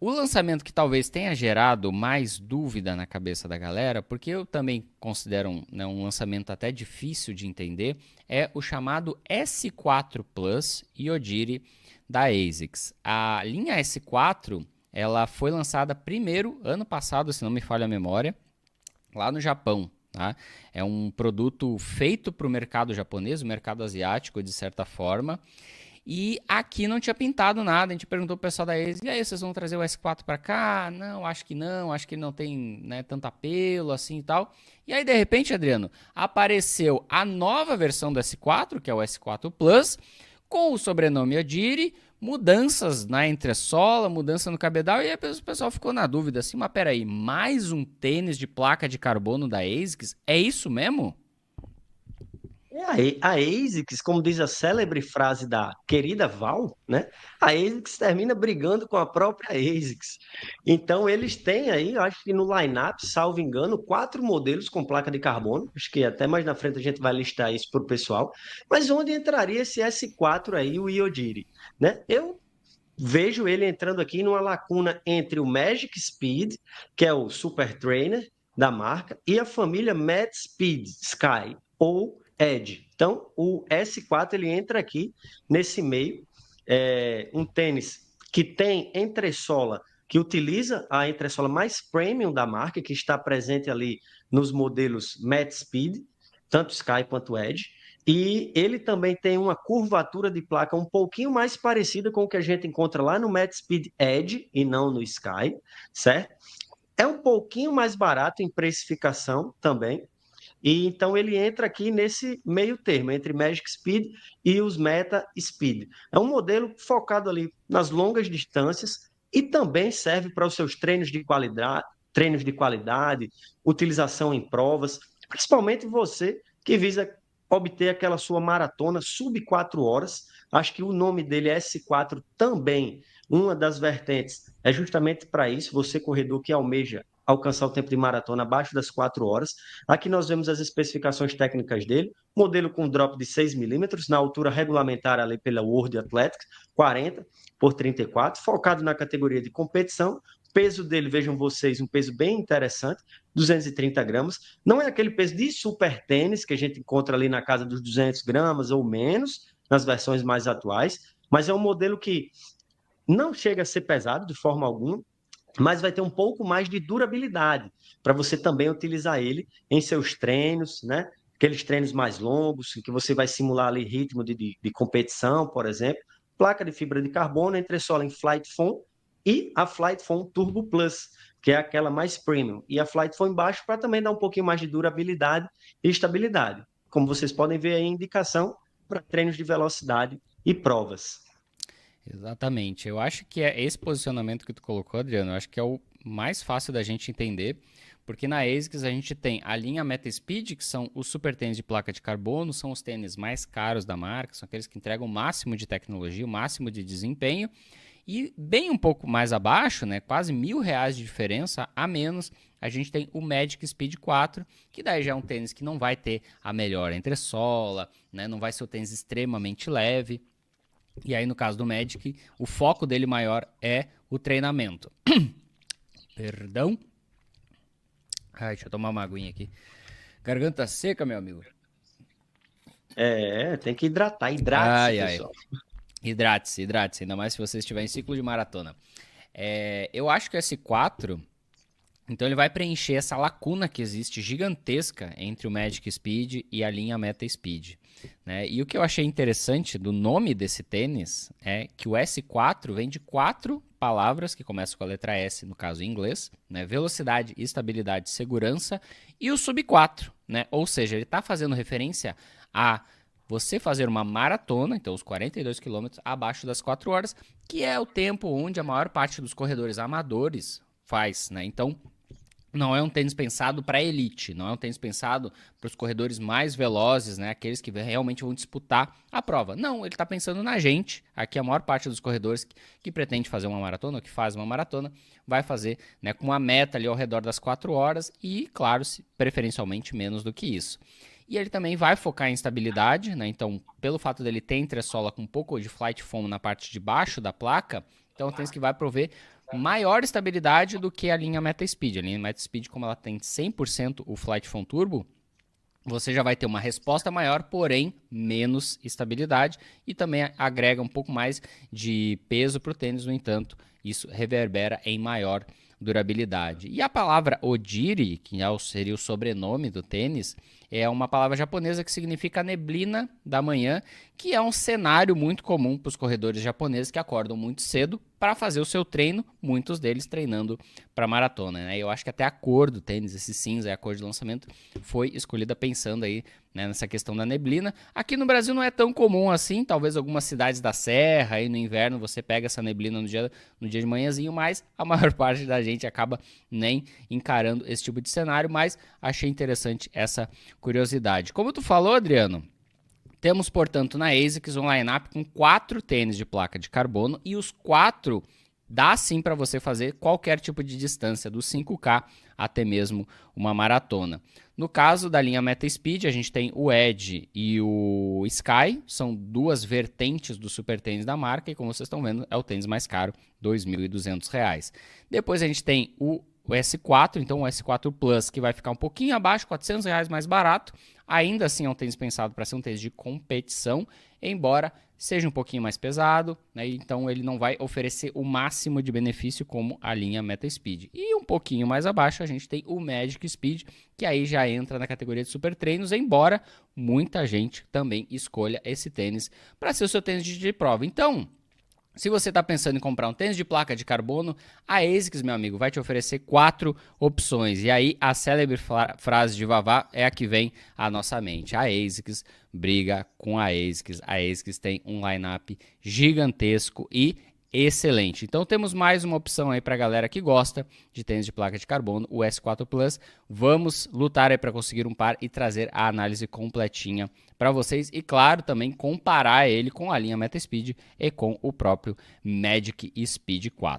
O lançamento que talvez tenha gerado mais dúvida na cabeça da galera, porque eu também considero um lançamento até difícil de entender, é o chamado S4 Plus Yodiri da ASICS. A linha S4 ela foi lançada primeiro ano passado, se não me falha a memória, lá no Japão. Tá? É um produto feito para o mercado japonês, o mercado asiático, de certa forma. E aqui não tinha pintado nada. A gente perguntou pro pessoal da ASICS, e aí, vocês vão trazer o S4 para cá? Não, acho que ele não tem, né, tanto apelo assim e tal. E aí, de repente, Adriano, apareceu a nova versão do S4, que é o S4 Plus, com o sobrenome Odiri, mudanças na entressola, mudança no cabedal, e aí o pessoal ficou na dúvida assim, mas peraí, mais um tênis de placa de carbono da ASICS? É isso mesmo? A ASICS, como diz a célebre frase da querida Val, né? A ASICS termina brigando com a própria ASICS. Então, eles têm aí, eu acho que no line-up, salvo engano, 4 modelos com placa de carbono. Acho que até mais na frente a gente vai listar isso para o pessoal. Mas onde entraria esse S4 aí, o Iodiri, né? Eu vejo ele entrando aqui numa lacuna entre o Magic Speed, que é o super trainer da marca, e a família Mad Speed Sky ou Edge. Então, o S4 ele entra aqui nesse meio, um tênis que tem entressola, que utiliza a entressola mais premium da marca, que está presente ali nos modelos Mad Speed, tanto Sky quanto Edge. E ele também tem uma curvatura de placa um pouquinho mais parecida com o que a gente encontra lá no Mad Speed Edge e não no Sky, certo? É um pouquinho mais barato em precificação também. E então ele entra aqui nesse meio termo, entre Magic Speed e os Meta Speed. É um modelo focado ali nas longas distâncias e também serve para os seus treinos de qualidade, utilização em provas, principalmente você que visa obter aquela sua maratona sub 4 horas. Acho que o nome dele é S4 também. Uma das vertentes é justamente para isso, você corredor que almeja alcançar o tempo de maratona abaixo das 4 horas. Aqui nós vemos as especificações técnicas dele, modelo com drop de 6 milímetros, na altura regulamentar ali pela World Athletics, 40 por 34, focado na categoria de competição. O peso dele, vejam vocês, um peso bem interessante, 230 gramas. Não é aquele peso de super tênis que a gente encontra ali na casa dos 200 gramas ou menos, nas versões mais atuais, mas é um modelo que não chega a ser pesado de forma alguma, mas vai ter um pouco mais de durabilidade para você também utilizar ele em seus treinos, né? Aqueles treinos mais longos, em que você vai simular ali ritmo de competição, por exemplo. Placa de fibra de carbono, entressola em Flight Foam e a Flight Foam Turbo Plus, que é aquela mais premium. E a Flight Foam embaixo para também dar um pouquinho mais de durabilidade e estabilidade. Como vocês podem ver aí, indicação para treinos de velocidade e provas. Exatamente. Eu acho que é esse posicionamento que tu colocou, Adriano, eu acho que é o mais fácil da gente entender, porque na ASICS a gente tem a linha Meta Speed, que são os super tênis de placa de carbono, são os tênis mais caros da marca, são aqueles que entregam o máximo de tecnologia, o máximo de desempenho, e bem um pouco mais abaixo, né, quase R$ 1.000 de diferença a menos, a gente tem o Magic Speed 4, que daí já é um tênis que não vai ter a melhor entressola, né, não vai ser o tênis extremamente leve. E aí, no caso do Magic, o foco dele maior é o treinamento. Perdão. Ai, deixa eu tomar uma aguinha aqui. Garganta seca, meu amigo. Tem que hidratar. Hidrate-se, Ai, ai. pessoal. Hidrate-se, hidrate-se. Ainda mais se você estiver em ciclo de maratona. Eu acho que esse 4, então ele vai preencher essa lacuna que existe gigantesca entre o Magic Speed e a linha Meta Speed. Né? E o que eu achei interessante do nome desse tênis é que o S4 vem de 4 palavras que começam com a letra S, no caso em inglês, né? Velocidade, estabilidade, segurança, e o sub 4, né? Ou seja, ele está fazendo referência a você fazer uma maratona, então os 42 quilômetros abaixo das 4 horas, que é o tempo onde a maior parte dos corredores amadores faz, né? Então, não é um tênis pensado para elite, não é um tênis pensado para os corredores mais velozes, né? Aqueles que realmente vão disputar a prova. Não, ele está pensando na gente. Aqui a maior parte dos corredores que pretende fazer uma maratona, ou que faz uma maratona, vai fazer, né, com uma meta ali ao redor das 4 horas e, claro, preferencialmente menos do que isso. E ele também vai focar em estabilidade, né? Então, pelo fato dele ter entressola com um pouco de flight foam na parte de baixo da placa, então é um tênis que vai prover maior estabilidade do que a linha Meta Speed. A linha Meta Speed, como ela tem 100% o Flight Foam Turbo, você já vai ter uma resposta maior, porém menos estabilidade, e também agrega um pouco mais de peso para o tênis. No entanto, isso reverbera em maior durabilidade. E a palavra Odiri, que seria o sobrenome do tênis, é uma palavra japonesa que significa neblina da manhã, que é um cenário muito comum para os corredores japoneses que acordam muito cedo para fazer o seu treino, muitos deles treinando para maratona, né? Eu acho que até a cor do tênis, esse cinza, a cor de lançamento, foi escolhida pensando aí, né, nessa questão da neblina. Aqui no Brasil não é tão comum assim, talvez algumas cidades da Serra, aí no inverno você pega essa neblina no dia de manhãzinho, mas a maior parte da gente acaba nem encarando esse tipo de cenário, mas achei interessante essa curiosidade. Como tu falou, Adriano, temos, portanto, na ASICS um line-up com 4 tênis de placa de carbono, e os 4 dá sim para você fazer qualquer tipo de distância, do 5K até mesmo uma maratona. No caso da linha Meta Speed, a gente tem o Edge e o Sky, são duas vertentes do super tênis da marca, e como vocês estão vendo, é o tênis mais caro, R$ 2.200. Depois a gente tem o S4, então o S4 Plus, que vai ficar um pouquinho abaixo, R$ 400 mais barato. Ainda assim é um tênis pensado para ser um tênis de competição, embora seja um pouquinho mais pesado, né? Então ele não vai oferecer o máximo de benefício como a linha Meta Speed. E um pouquinho mais abaixo a gente tem o Magic Speed, que aí já entra na categoria de super treinos, embora muita gente também escolha esse tênis para ser o seu tênis de prova. Então, se você está pensando em comprar um tênis de placa de carbono, a ASICS, meu amigo, vai te oferecer 4 opções. E aí a célebre frase de Vavá é a que vem à nossa mente. A ASICS briga com a ASICS. A ASICS tem um line-up gigantesco e excelente. Então temos mais uma opção aí para a galera que gosta de tênis de placa de carbono, o S4 Plus. Vamos lutar aí para conseguir um par e trazer a análise completinha para vocês, e claro, também comparar ele com a linha Meta Speed e com o próprio Magic Speed 4.